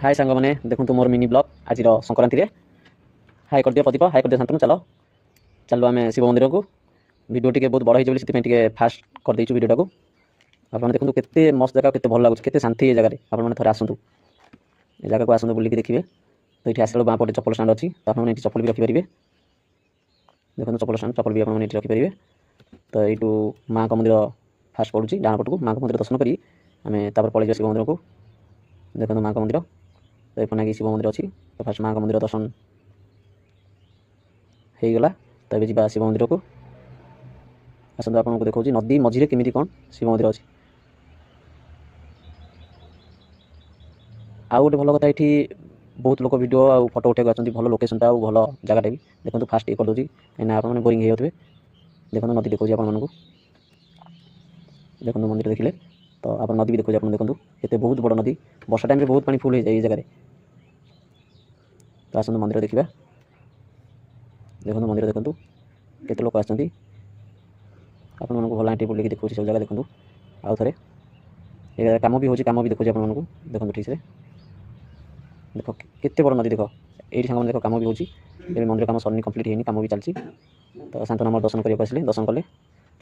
हाय सांग मैंने देखो मोर मिनी ब्लॉग आज संक्रांति रे हाय कर दियो प्रदीप हाय कर दियो शांतनु चलो चलो आम शिव मंदिर को वीडियो टी बहुत बड़ हो फास्ट कर देचु वीडियो को आप देखो केते मस्त जगह केते भल लगुच केते शांति ये जगह आप थे आसतु ये जगह को आसतु बुलिक देखिए तो ये आसला बाँ पटे चप्पल स्टाण्ड अच्छी तो आपने चप्पल भी रखिपारे देखो चप्पल स्टाण्ड चप्पल भी आपने रखिपारे तो यू माँ का मंदिर फास्ट पड़ू डाण पटक माँ का मंदिर दर्शन करी आम पलैजा शिव मंदिर को देखो माँ का मंदिर तो ये कि शिव मंदिर अच्छी तो फास्ट माँ का मंदिर दर्शन हो गला तो ये जा शिव मंदिर को आसतु आपको देखा नदी मझे केमी कौन शिव मंदिर अच्छी आउ गोटे भल कथा ये बहुत लोक वीडियो आ फोटो उठा आसती भल लोकेशन टा भल जगटा भी देखो फास्ट ये करदे कहीं आप बोरिंग हो देखो नदी देखा आपको देखो मंदिर देखिले तो आप नदी भी देखा आप देखो ये बहुत बड़ नदी वर्षा टाइम बहुत पानी फुल हो जाए जगह तो आसतु मंदिर देखा देखो मंदिर देखो केते लोक आसती आप भल आंटी बुलिक देखो सब जगह देखो आउ थे ये कम भी हो कम भी देखो आपको देखो ठीक से देख केते बड़ नदी देख ये सांग देख कम भी हो मंदिर कम सरनी कम्प्लीट होनी कम भी चलती तो शांतनु आम दर्शन करके आसिले दर्शन कले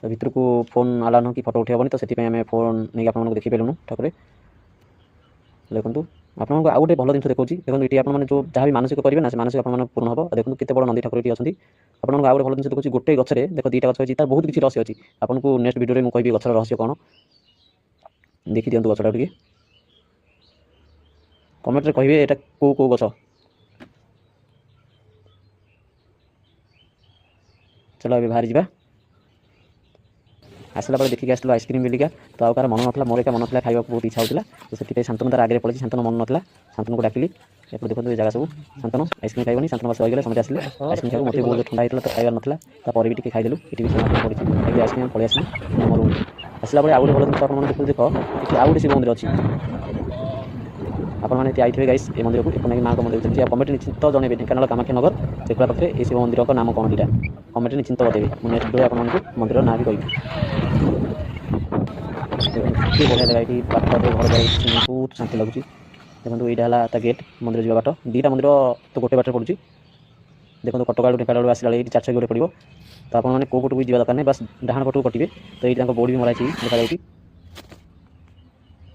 तो भितर को फोन आलान कि फोटो उठेबनी तो से आम फोन नहीं आप देखी पारूँ ठाकुर देखो आपको आउ गोटे भल जिन देखा देखो ये आपने जो जहाँ भी मानसिक करेंगे ना से मानसिक आप पूर्ण हम देखो केते बड़ नंदी ठाकुर ये अच्छी आपको आउ गोटे भल जिन देखा गोटे गचरे देख दुईटा गच अच्छी तार बहुत किसी रहस्य अच्छी आपको नेक्स्ट वीडियो में कहि गचर रहस्य कौन देखी दिखाँ गचटा टे कमेंट रे कहिए एटा को गच चलो अभी बाहर जा आसला देखिए आसलु आइसक्रीम बेलिका तो आउ कार मन ना मोर एक मन था खावा बहुत इच्छा होता तो से शांतनु तार आगे पड़े शांतनु मन ना शांतनु को डाकिली एपटे देखो ये जगह सब शांतनु आइसक्रीम खाइबनी शांतनु बस रही समझे आसले आइसक्रीम खाऊ मत बहुत ठंडा होता तो खाइबार नाला तापर भी टी खाईदेलु ये भी पड़ी आइसक्रीम पलि आसली मोर आसला बेले आउ गोटे भल जिन देख देख आउ गोटे शिव मंदिर अच्छी आपने आई गाइस ये मंदिर को एक माँ का मंदिर चलती कमेंट निश्चित जनइबे ढेंकानाल कामाख्यानगर देखला पाखे ये शिव मंदिर का नाम कौन यहाँ कमेंट निश्चित बतेबे मुझे नेक्स्ट वीडियो आपको मंदिर ना भी कहि बढ़िया जगह ये बाट घर जाए बहुत शांति लगुच देखो यहाँ है गेट मंदिर जावा बाट दुईटा मंदिर तो गोटे बाटर पड़ू देखो कटका ढेंकानाल आसला ये 4 छक गोटे पड़ो तो आपने कौ पटक भी जावा दरकार नहीं बस डाण पटक कटे तो ये बोर्ड भी मराई देखा